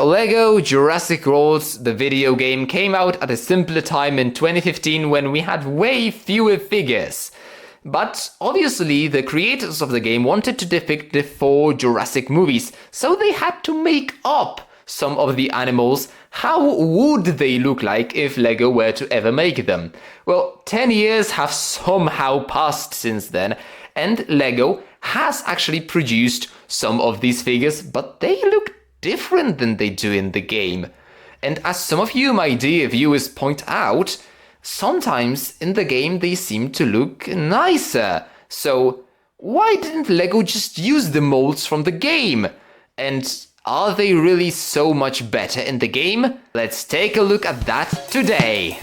LEGO Jurassic World, the video game, came out at a simpler time in 2015 when we had way fewer figures. But obviously the creators of the game wanted to depict the 4 Jurassic movies, so they had to make up some of the animals. How would they look like if LEGO were to ever make them? Well, 10 years have somehow passed since then, and LEGO has actually produced some of these figures, but they look different than they do in the game. And as some of you, my dear viewers, point out, sometimes in the game they seem to look nicer. So why didn't LEGO just use the molds from the game? And are they really so much better in the game? Let's take a look at that today.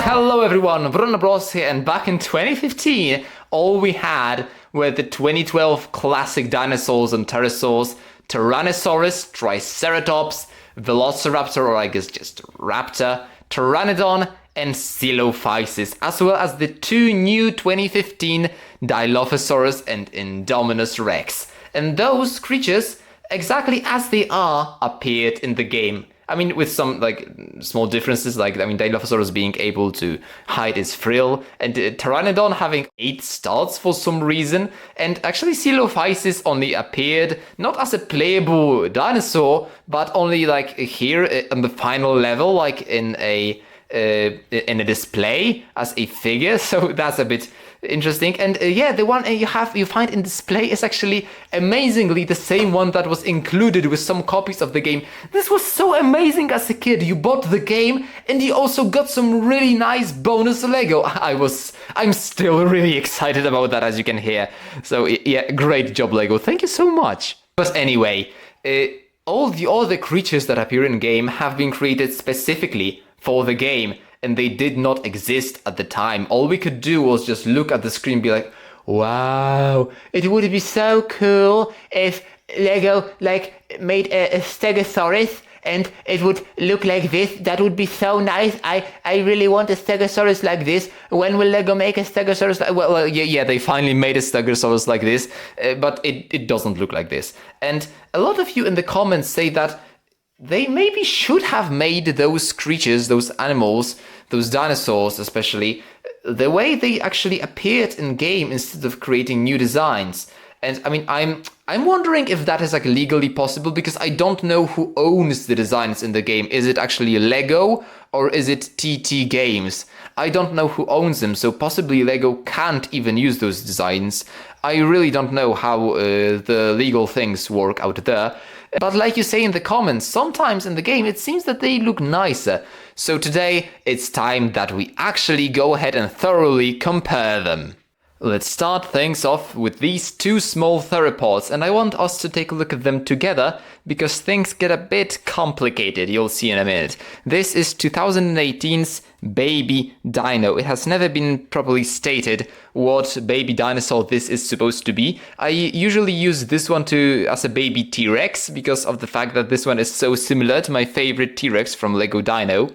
Hello everyone, Bruno Bros here, and back in 2015, all we had were the 2012 classic dinosaurs and pterosaurs, Tyrannosaurus, Triceratops, Velociraptor, or I guess just Raptor, Pteranodon, and Dilophosaurus, as well as the 2 new 2015 Dilophosaurus and Indominus Rex. And those creatures, exactly as they are, appeared in the game. I mean, with some small differences, Dilophosaurus being able to hide his frill, and Pteranodon having 8 studs for some reason, and actually Dilophosaurus only appeared not as a playable dinosaur, but only here on the final level, in a display as a figure. So that's a bit interesting. And the one you find in display is actually amazingly the same one that was included with some copies of the game. This was so amazing as a kid. You bought the game and you also got some really nice bonus Lego. I'm still really excited about that, as you can hear. So yeah, great job, Lego. Thank you so much. But anyway, all the creatures that appear in game have been created specifically for the game, and they did not exist at the time. All we could do was just look at the screen and be like, wow, it would be so cool if LEGO made a Stegosaurus and it would look like this. That would be so nice. I really want a Stegosaurus like this. When will LEGO make a Stegosaurus? Yeah, they finally made a Stegosaurus like this, but it doesn't look like this. And a lot of you in the comments say that they maybe should have made those creatures, those animals, those dinosaurs especially, the way they actually appeared in game instead of creating new designs. And I mean, I'm wondering if that is legally possible, because I don't know who owns the designs in the game. Is it actually LEGO or is it TT Games? I don't know who owns them, so possibly LEGO can't even use those designs. I really don't know how the legal things work out there. But like you say in the comments, sometimes in the game it seems that they look nicer. So today it's time that we actually go ahead and thoroughly compare them. Let's start things off with these 2 small theropods, and I want us to take a look at them together because things get a bit complicated, you'll see in a minute. This is 2018's baby dino. It has never been properly stated what baby dinosaur this is supposed to be. I usually use this one as a baby T-Rex because of the fact that this one is so similar to my favorite T-Rex from LEGO Dino.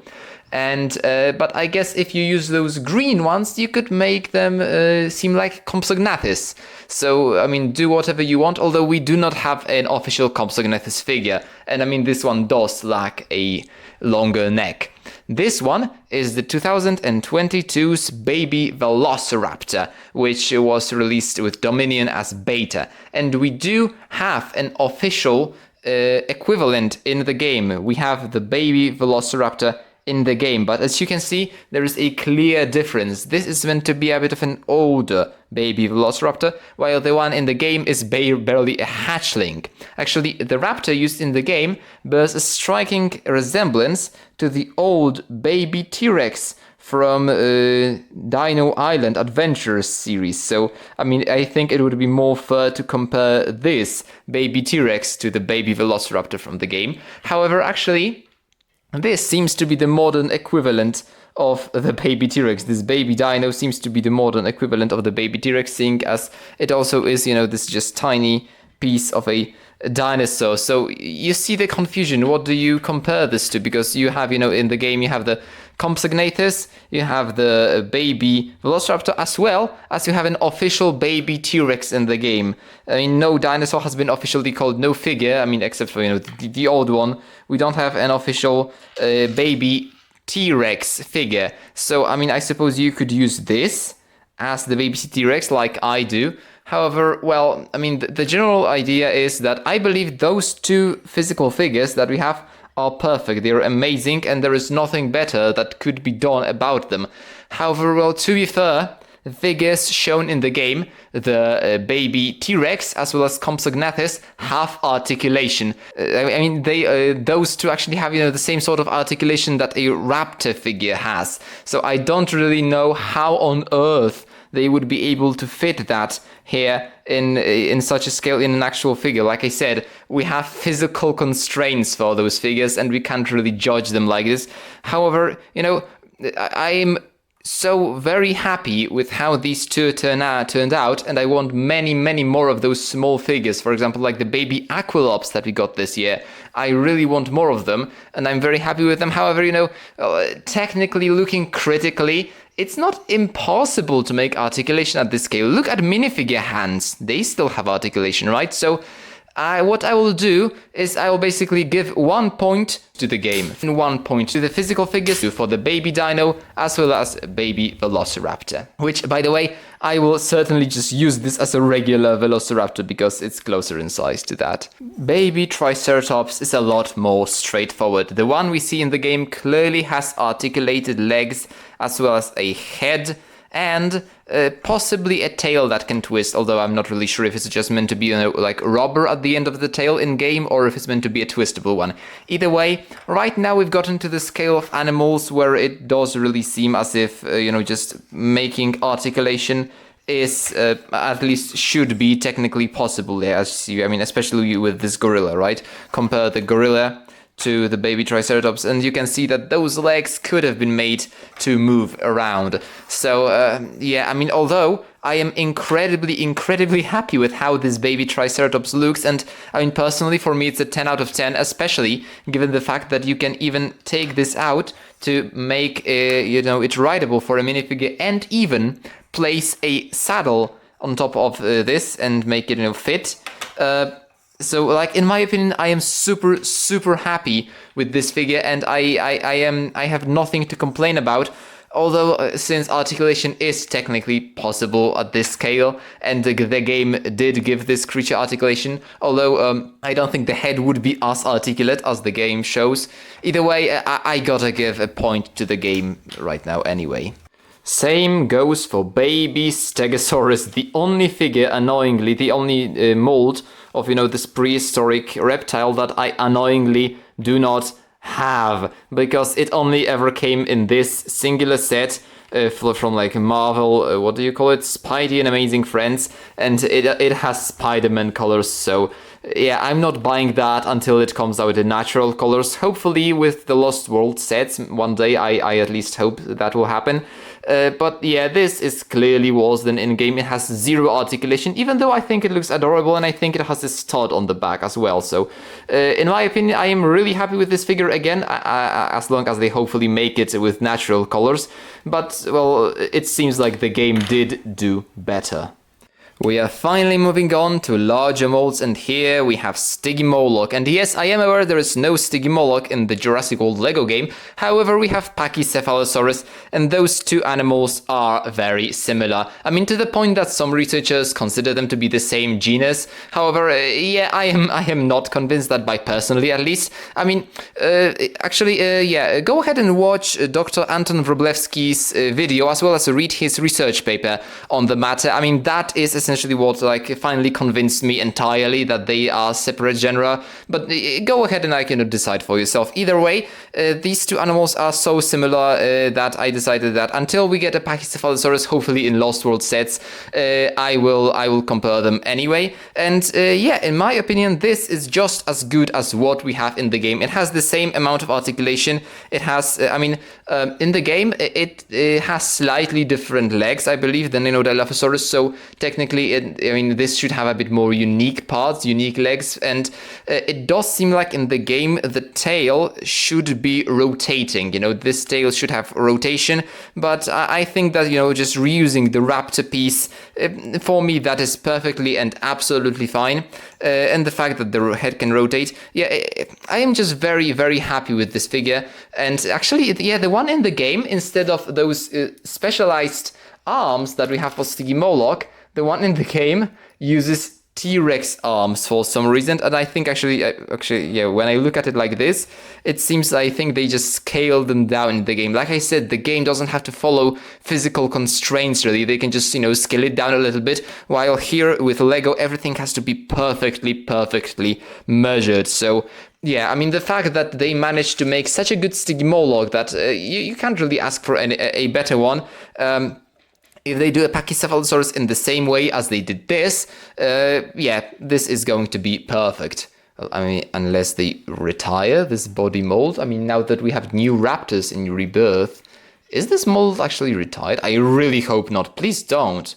And but I guess if you use those green ones, you could make them seem like Compsognathus. So, I mean, do whatever you want, although we do not have an official Compsognathus figure. And I mean, this one does lack a longer neck. This one is the 2022's baby Velociraptor, which was released with Dominion as beta. And we do have an official equivalent in the game. We have the baby Velociraptor in the game, but as you can see, there is a clear difference. This is meant to be a bit of an older baby Velociraptor, while the one in the game is barely a hatchling. Actually, the raptor used in the game bears a striking resemblance to the old baby T-Rex from Dino Island Adventures series. So, I mean, I think it would be more fair to compare this baby T-Rex to the baby Velociraptor from the game. However, actually, this seems to be the modern equivalent of the baby T-Rex. This baby dino seems to be the modern equivalent of the baby T-Rex, seeing as it also is, this just tiny piece of a dinosaur. So you see the confusion. What do you compare this to? Because you have, in the game you have the Compsognathus, you have the baby Velociraptor, as well as you have an official baby T-Rex in the game. I mean, no dinosaur has been officially called, no figure, I mean, except for, the old one. We don't have an official baby T-Rex figure. So, I mean, I suppose you could use this as the baby T-Rex like I do. However, well, I mean, the general idea is that I believe those two physical figures that we have are perfect. They're amazing, and there is nothing better that could be done about them. However, well, to be fair, the figures shown in the game, the baby T-Rex as well as Compsognathus, have articulation. I mean, those two actually have, the same sort of articulation that a Raptor figure has. So I don't really know how on earth they would be able to fit that here in such a scale in an actual figure. Like I said, we have physical constraints for those figures and we can't really judge them like this. However, I'm so very happy with how these two turned out, and I want many, many more of those small figures. For example, like the baby Ankylosaurus that we got this year. I really want more of them, and I'm very happy with them. However, technically looking critically, it's not impossible to make articulation at this scale. Look at minifigure hands. They still have articulation, right? So what I will do is I will basically give 1 point to the game and 1 point to the physical figures for the baby Dino as well as baby Velociraptor. Which, by the way, I will certainly just use this as a regular Velociraptor because it's closer in size to that. Baby Triceratops is a lot more straightforward. The one we see in the game clearly has articulated legs as well as a head and possibly a tail that can twist, although I'm not really sure if it's just meant to be like rubber at the end of the tail in game or if it's meant to be a twistable one. Either way, right now we've gotten to the scale of animals where it does really seem as if just making articulation is at least should be technically possible there, especially with this gorilla, right? Compare the gorilla to the baby Triceratops, and you can see that those legs could have been made to move around. So, although I am incredibly happy with how this baby Triceratops looks, and personally for me it's a 10 out of 10, especially given the fact that you can even take this out to make it rideable for a minifigure and even place a saddle on top of this and make it fit. So, in my opinion, I am super happy with this figure, and I have nothing to complain about. Although, since articulation is technically possible at this scale, and the game did give this creature articulation, although I don't think the head would be as articulate as the game shows. Either way, I gotta give a point to the game right now anyway. Same goes for baby Stegosaurus, the only figure, annoyingly, the only mold of, this prehistoric reptile that I annoyingly do not have, because it only ever came in this singular set from Marvel, what do you call it? Spidey and Amazing Friends, and it has Spider-Man colors, so yeah, I'm not buying that until it comes out in natural colors. Hopefully with the Lost World sets, one day I at least hope that will happen. But yeah, this is clearly worse than in-game. It has zero articulation, even though I think it looks adorable, and I think it has a stud on the back as well. So, in my opinion, I am really happy with this figure again, as long as they hopefully make it with natural colors. But, well, it seems like the game did do better. We are finally moving on to larger molds, and here we have Stygimoloch. And yes, I am aware there is no Stygimoloch in the Jurassic World LEGO game. However, we have Pachycephalosaurus, and those two animals are very similar. To the point that some researchers consider them to be the same genus. However, yeah, I am not convinced that by personally, at least. Go ahead and watch Dr. Anton Wróblewski's video, as well as read his research paper on the matter. That is essentially what finally convinced me entirely that they are separate genera, but go ahead and decide for yourself. Either way, these two animals are so similar that I decided that until we get a Pachycephalosaurus, hopefully in Lost World sets, I will compare them anyway. And in my opinion, this is just as good as what we have in the game. It has the same amount of articulation. It has, in the game, it has slightly different legs, I believe, than Dilophosaurus, so technically technically, this should have a bit more unique parts, unique legs, and it does seem like in the game the tail should be rotating. This tail should have rotation, but I think that, just reusing the Raptor piece, for me, that is perfectly and absolutely fine. And the fact that the head can rotate, I am just very, very happy with this figure. And actually, the one in the game, instead of those specialized arms that we have for Stygimoloch, the one in the game uses T-Rex arms for some reason, and I think actually, when I look at it like this, it seems I think they just scale them down in the game. Like I said, the game doesn't have to follow physical constraints really. They can just, scale it down a little bit, while here with Lego, everything has to be perfectly measured. So yeah, the fact that they managed to make such a good Stygimoloch that you can't really ask for a better one. If they do a Pachycephalosaurus in the same way as they did this, this is going to be perfect. Unless they retire this body mold. Now that we have new raptors in Rebirth, is this mold actually retired? I really hope not. Please don't.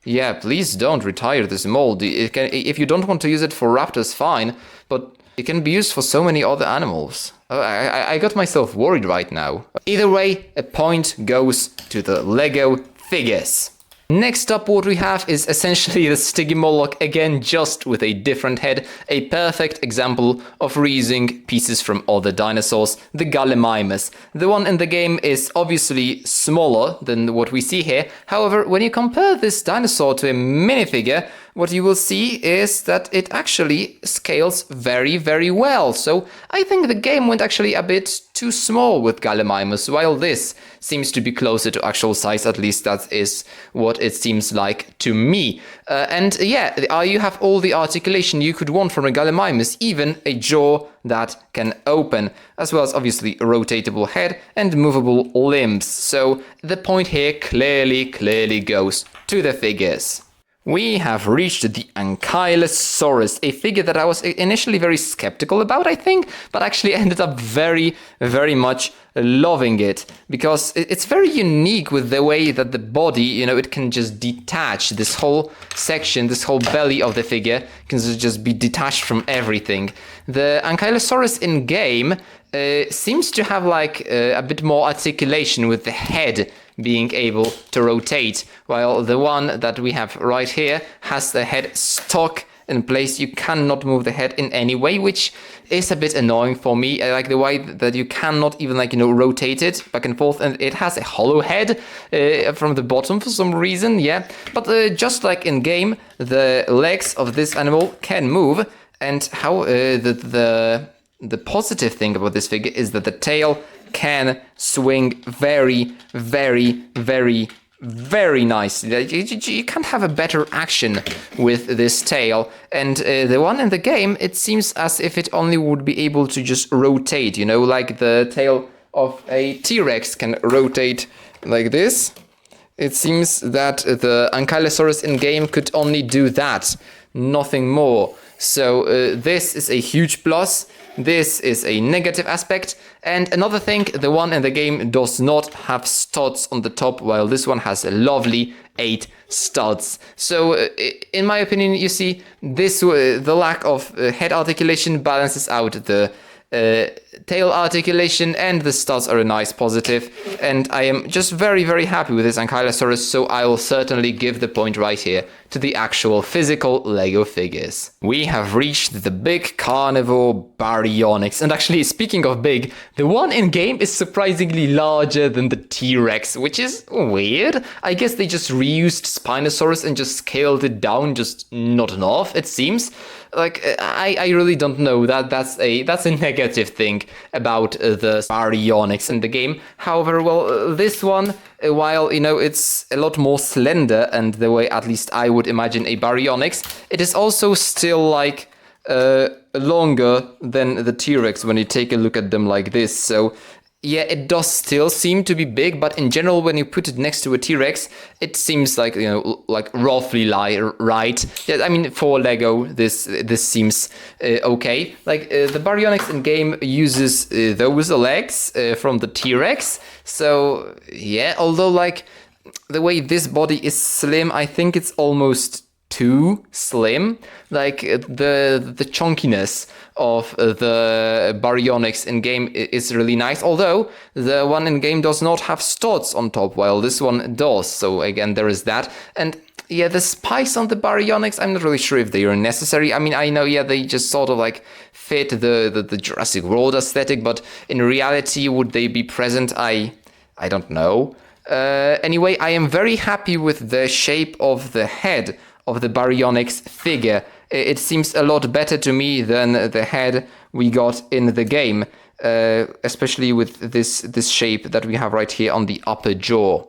Yeah, please don't retire this mold. If you don't want to use it for raptors, fine, but it can be used for so many other animals. I got myself worried right now. Either way, a point goes to the Lego figures. Next up, what we have is essentially the Stygimoloch again, just with a different head. A perfect example of reusing pieces from other dinosaurs, the Gallimimus. The one in the game is obviously smaller than what we see here. However, when you compare this dinosaur to a minifigure, what you will see is that it actually scales very, very well. So I think the game went actually a bit too small with Gallimimus, while this seems to be closer to actual size. At least that is what it seems like to me. You have all the articulation you could want from a Gallimimus, even a jaw that can open, as well as obviously a rotatable head and movable limbs. So the point here clearly goes to the figures. We have reached the Ankylosaurus, a figure that I was initially very skeptical about, I think, but actually ended up very, very much loving it, because it's very unique with the way that the body, it can just detach. This whole section, this whole belly of the figure can just be detached from everything. The Ankylosaurus in game seems to have a bit more articulation, with the head being able to rotate, while the one that we have right here has the head stuck in place. You cannot move the head in any way, which is a bit annoying for me. I like the way that you cannot even rotate it back and forth, and it has a hollow head from the bottom for some reason, but just like in game, the legs of this animal can move. And how the positive thing about this figure is that the tail can swing very, very, very, very nicely. You can't have a better action with this tail. And the one in the game, it seems as if it only would be able to just rotate, like the tail of a T-Rex can rotate like this. It seems that the Ankylosaurus in game could only do that, nothing more. So this is a huge plus. This is a negative aspect. And another thing, the one in the game does not have studs on the top, while this one has a lovely 8 studs. So in my opinion, you see, the lack of head articulation balances out the tail articulation, and the studs are a nice positive. And I am just very, very happy with this Ankylosaurus, so I will certainly give the point right here to the actual physical Lego figures. We have reached the big carnivore Baryonyx. And actually, speaking of big, the one in game is surprisingly larger than the T-Rex, which is weird. I guess they just reused Spinosaurus and just scaled it down just not enough, it seems. I really don't know. That's a negative thing about the Baryonyx in the game. However, this one, while it's a lot more slender, and the way at least I would imagine a Baryonyx, it is also still longer than the T-Rex when you take a look at them like this. So yeah, it does still seem to be big, but in general, when you put it next to a T-Rex, it seems roughly right. Yeah, for Lego, this seems okay. The Baryonyx in game uses those legs from the T-Rex. So yeah, although the way this body is slim, I think it's almost too slim. Like the chunkiness of the Baryonyx in game is really nice, although the one in game does not have studs on top, while this one does. So again, there is that. And yeah, the spikes on the Baryonyx, I'm not really sure if they are necessary. I mean, I know, yeah, they just sort of like fit the Jurassic World aesthetic, but in reality, would they be present? I don't know. Anyway, I am very happy with the shape of the head of the Baryonyx figure. It seems a lot better to me than the head we got in the game, especially with this shape that we have right here on the upper jaw.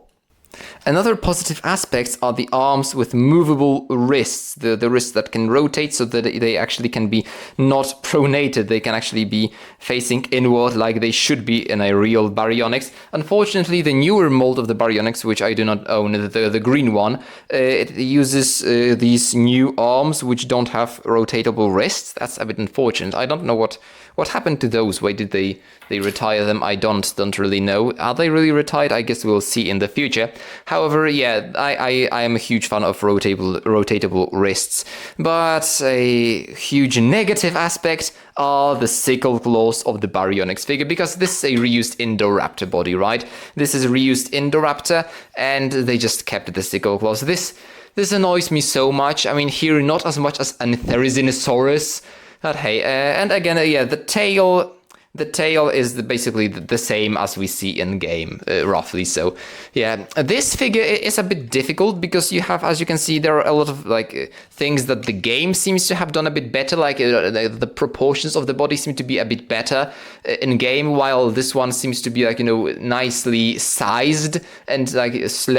Another positive aspects are the arms with movable wrists, the wrists that can rotate so that they actually can be not pronated, they can actually be facing inward like they should be in a real Baryonyx. Unfortunately, the newer mold of the Baryonyx, which I do not own, the green one, it uses these new arms which don't have rotatable wrists. That's a bit unfortunate. I don't know what happened to those. Why did they retire them? I don't really know. Are they really retired? I guess we'll see in the future. However, yeah, I am a huge fan of rotatable wrists. But a huge negative aspect are the sickle claws of the Baryonyx figure, because this is a reused Indoraptor body, right? This is a reused Indoraptor, and they just kept the sickle claws. This annoys me so much. I mean, here not as much as an Theropods. But hey, and again, yeah, the tail is basically the same as we see in game, roughly. So, yeah, this figure is a bit difficult because you have, as you can see, there are a lot of like things that the game seems to have done a bit better. Like the proportions of the body seem to be a bit better in game, while this one seems to be like, you know, nicely sized and like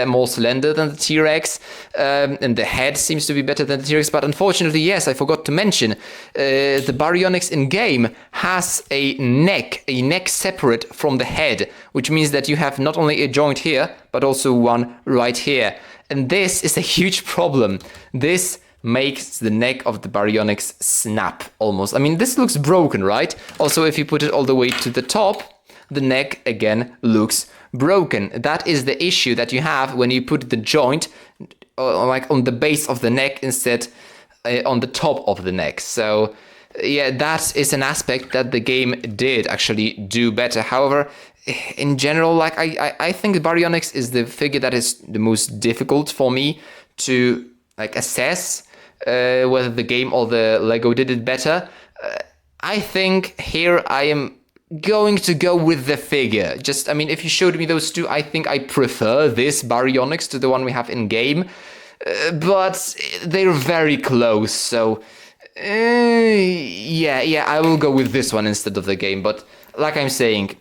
more slender than the T-Rex. And the head seems to be better than the T-Rex. But unfortunately, yes, I forgot to mention, the Baryonyx in game has a neck separate from the head, which means that you have not only a joint here, but also one right here. And this is a huge problem. This makes the neck of the Baryonyx snap almost. I mean, this looks broken, right? Also, if you put it all the way to the top, the neck again looks broken. That is the issue that you have when you put the joint like on the base of the neck instead on the top of the neck. So yeah, that is an aspect that the game did actually do better. However, in general, like I think Baryonyx is the figure that is the most difficult for me to like assess whether the game or the Lego did it better. I think here I am going to go with the figure. Just, I mean, if you showed me those two, I think I prefer this Baryonyx to the one we have in game. But they're very close, so yeah, I will go with this one instead of the game. But like I'm saying,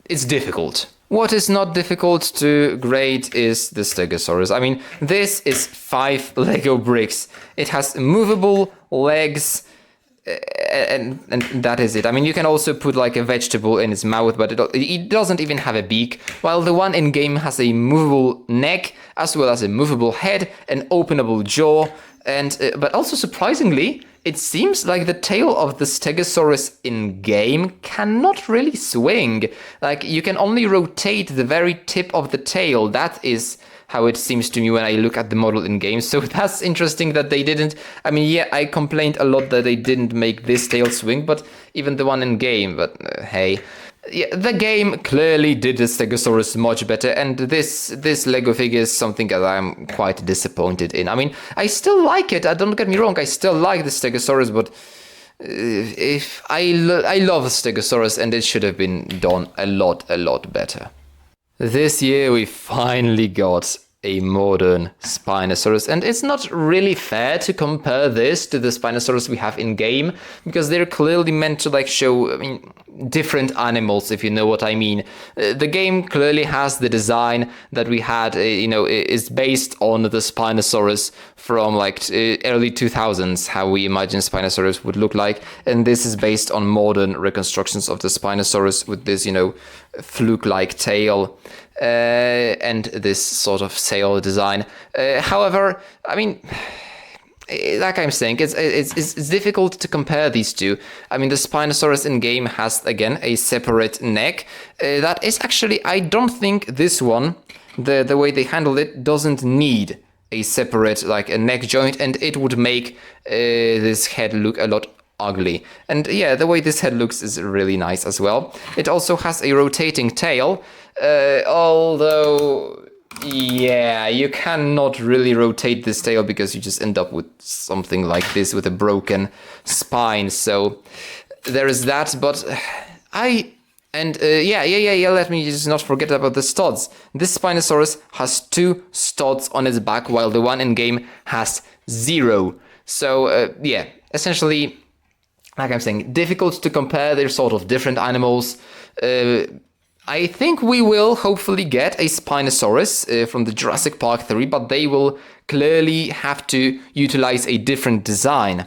it's difficult. What is not difficult to grade is the Stegosaurus. I mean, this is 5 Lego bricks. It has movable legs, and that is it. I mean, you can also put like a vegetable in its mouth, but it doesn't even have a beak, while the one in game has a movable neck, as well as a movable head, an openable jaw, and but also surprisingly, it seems like the tail of the Stegosaurus in game cannot really swing. Like, you can only rotate the very tip of the tail. That is how it seems to me when I look at the model in game. So that's interesting that they didn't. I mean, yeah, I complained a lot that they didn't make this tail swing, but even the one in game. But hey, yeah, the game clearly did the Stegosaurus much better, and this Lego figure is something that I'm quite disappointed in. I mean, I still like it. Don't get me wrong. I still like the Stegosaurus, but if I love the Stegosaurus, and it should have been done a lot better. This year we finally got a modern Spinosaurus, and it's not really fair to compare this to the Spinosaurus we have in game, because they're clearly meant to like show, I mean, different animals, if you know what I mean. The game clearly has the design that we had, is based on the Spinosaurus from like early 2000s, how we imagine Spinosaurus would look like, and this is based on modern reconstructions of the Spinosaurus with this, fluke-like tail. And this sort of sail design. However, I mean, like I'm saying, it's difficult to compare these two. I mean, the Spinosaurus in game has again a separate neck. That is actually, I don't think this one, the way they handled it, doesn't need a separate, like a neck joint, and it would make this head look a lot ugly. And yeah, the way this head looks is really nice as well. It also has a rotating tail, although yeah, you cannot really rotate this tail because you just end up with something like this with a broken spine. So there is that, but let me just not forget about the studs. This Spinosaurus has 2 studs on its back, while the one in game has 0. So yeah, essentially, like I'm saying, difficult to compare. They're sort of different animals. I think we will hopefully get a Spinosaurus from the Jurassic Park 3, but they will clearly have to utilize a different design.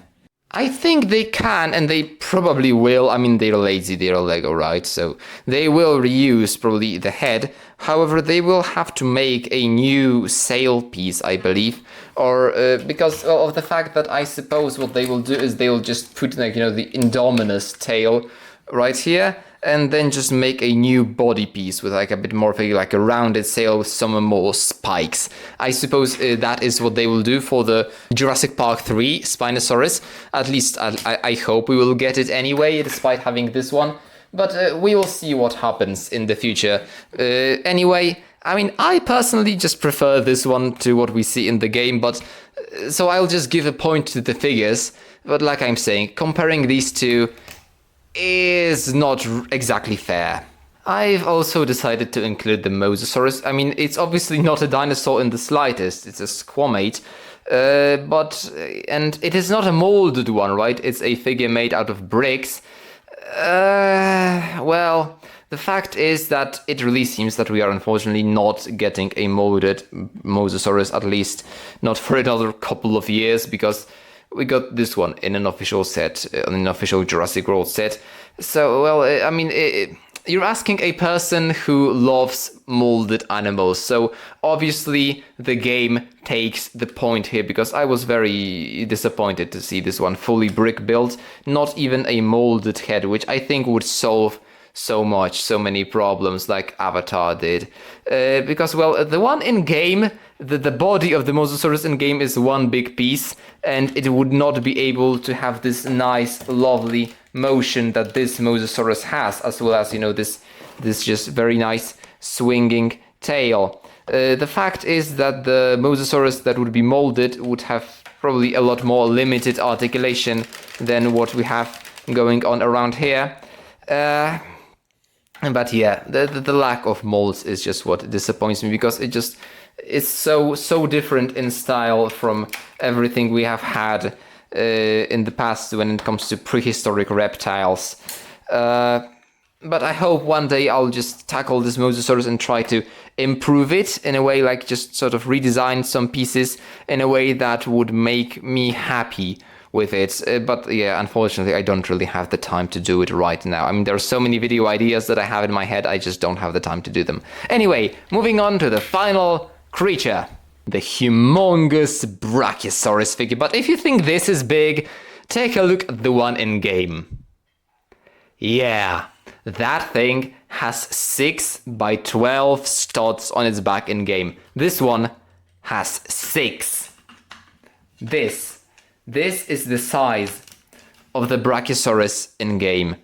I think they can, and they probably will. I mean, they're lazy, they're LEGO, right? So they will reuse probably the head. However, they will have to make a new sail piece, I believe, or because of the fact that I suppose what they will do is they will just put, like, the Indominus tail right here, and then just make a new body piece with like a bit more of a rounded sail with some more spikes. I suppose that is what they will do for the Jurassic Park 3 Spinosaurus. At least I hope we will get it anyway, despite having this one. But we will see what happens in the future. Anyway, I mean, I personally just prefer this one to what we see in the game, but so I'll just give a point to the figures. But like I'm saying, comparing these two is not exactly fair. I've also decided to include the Mosasaurus. I mean, it's obviously not a dinosaur in the slightest, it's a squamate, and it is not a molded one, right? It's a figure made out of bricks. Well, the fact is that it really seems that we are unfortunately not getting a molded Mosasaurus, at least not for another couple of years, because we got this one in an official set, an official Jurassic World set. So, well, I mean, you're asking a person who loves molded animals. So, obviously, the game takes the point here, because I was very disappointed to see this one fully brick built, not even a molded head, which I think would solve so many problems like Avatar did. Because, well, the one in game, the body of the Mosasaurus in game is one big piece, and it would not be able to have this nice, lovely motion that this Mosasaurus has, as well as, this just very nice swinging tail. The fact is that the Mosasaurus that would be molded would have probably a lot more limited articulation than what we have going on around here. But yeah, the lack of molds is just what disappoints me, because it's so different in style from everything we have had in the past when it comes to prehistoric reptiles. But I hope one day I'll just tackle this Mosasaurus and try to improve it in a way, like just sort of redesign some pieces in a way that would make me happy with it. But yeah, unfortunately, I don't really have the time to do it right now. I mean, there are so many video ideas that I have in my head, I just don't have the time to do them. Anyway, moving on to the final creature, the humongous Brachiosaurus figure. But if you think this is big, take a look at the one in game. Yeah, that thing has 6 by 12 studs on its back in game. This one has 6. This is the size of the Brachiosaurus in game.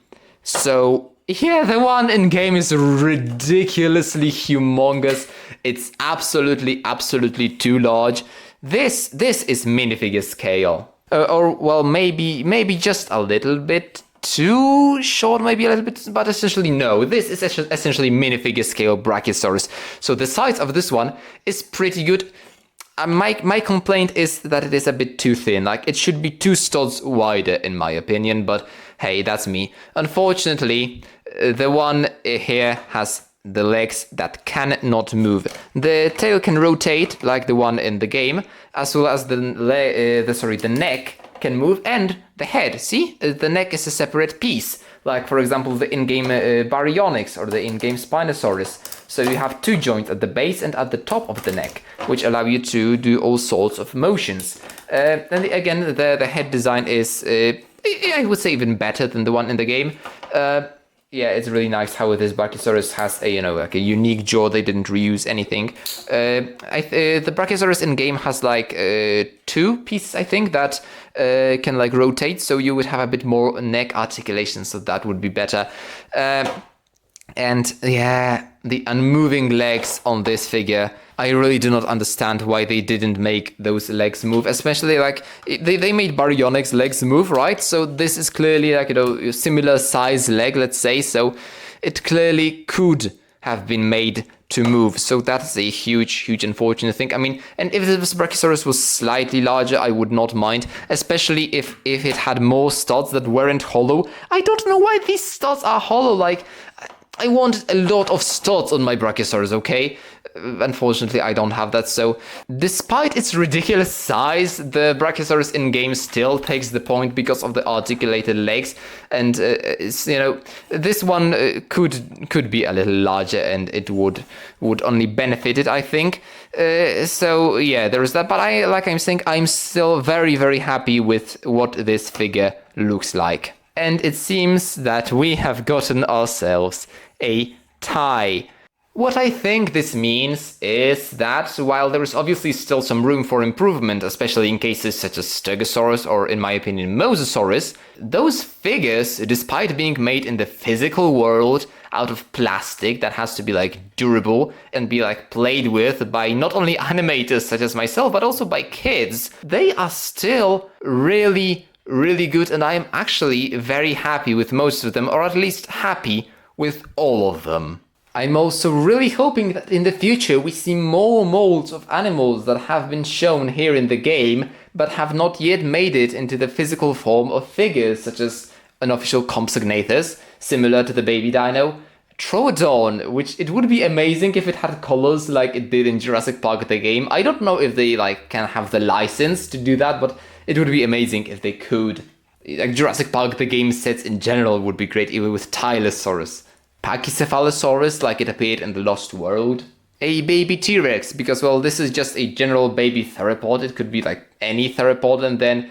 So yeah, the one in game is ridiculously humongous. It's absolutely too large. This is minifigure scale, or well, maybe just a little bit too short, maybe a little bit, but essentially no. This is essentially minifigure scale Brachiosaurus. So the size of this one is pretty good. My complaint is that it is a bit too thin. Like, it should be 2 studs wider, in my opinion, but hey, that's me. Unfortunately, the one here has the legs that cannot move. The tail can rotate, like the one in the game, as well as the neck can move, and the head. See? The neck is a separate piece. Like, for example, the in-game Baryonyx or the in-game Spinosaurus. So you have 2 joints at the base and at the top of the neck, which allow you to do all sorts of motions. Then again, the head design is, I would say, even better than the one in the game. Yeah, it's really nice how this Brachiosaurus has a, like a unique jaw. They didn't reuse anything. The Brachiosaurus in game has like 2 pieces, I think, that can like rotate. So you would have a bit more neck articulation. So that would be better. And yeah, the unmoving legs on this figure. I really do not understand why they didn't make those legs move, especially like they made Baryonyx legs move, right? So this is clearly like, a similar size leg, let's say. So it clearly could have been made to move. So that's a huge unfortunate thing. I mean, and if this Brachiosaurus was slightly larger, I would not mind, especially if it had more studs that weren't hollow. I don't know why these studs are hollow. Like, I wanted a lot of studs on my Brachiosaurus, okay? Unfortunately, I don't have that, so despite its ridiculous size, the Brachiosaurus in-game still takes the point because of the articulated legs, and this one could be a little larger, and it would only benefit it, I think. So yeah, there is that, but I'm still very happy with what this figure looks like. And it seems that we have gotten ourselves a tie. What I think this means is that while there is obviously still some room for improvement, especially in cases such as Stegosaurus or, in my opinion, Mosasaurus, those figures, despite being made in the physical world out of plastic that has to be like durable and be like played with by not only animators such as myself, but also by kids, they are still really good, and I am actually very happy with most of them, or at least happy with all of them. I'm also really hoping that in the future we see more molds of animals that have been shown here in the game, but have not yet made it into the physical form of figures, such as unofficial Compsognathus, similar to the baby dino, Troodon, which it would be amazing if it had colors like it did in Jurassic Park the game. I don't know if they can have the license to do that, but it would be amazing if they could. Like Jurassic Park the game sets in general would be great, even with Tyrannosaurus. Pachycephalosaurus, like it appeared in The Lost World. A baby T-Rex, because, well, this is just a general baby theropod. It could be like any theropod, and then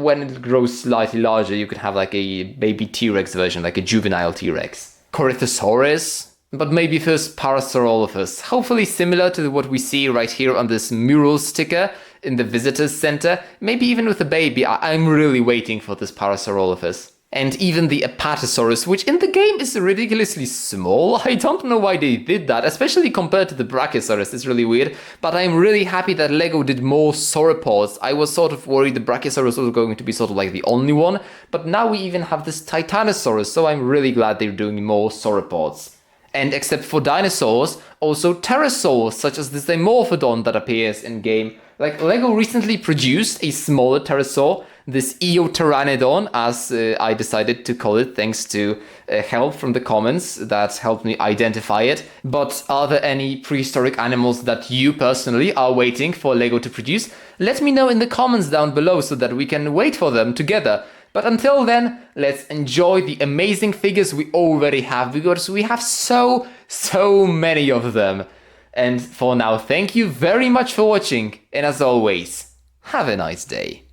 when it grows slightly larger, you could have like a baby T-Rex version, like a juvenile T-Rex. Corythosaurus, but maybe first Parasaurolophus. Hopefully similar to what we see right here on this mural sticker in the visitors center. Maybe even with a baby. I'm really waiting for this Parasaurolophus. And even the Apatosaurus, which in the game is ridiculously small. I don't know why they did that, especially compared to the Brachiosaurus. It's really weird. But I'm really happy that LEGO did more sauropods. I was sort of worried the Brachiosaurus was going to be sort of like the only one. But now we even have this Titanosaurus, so I'm really glad they're doing more sauropods. And except for dinosaurs, also pterosaurs, such as this Dimorphodon that appears in-game. Like, LEGO recently produced a smaller pterosaur, this Pteranodon, as I decided to call it, thanks to help from the comments that helped me identify it. But are there any prehistoric animals that you personally are waiting for LEGO to produce? Let me know in the comments down below so that we can wait for them together. But until then, let's enjoy the amazing figures we already have, because we have so many of them. And for now, thank you very much for watching, and as always, have a nice day.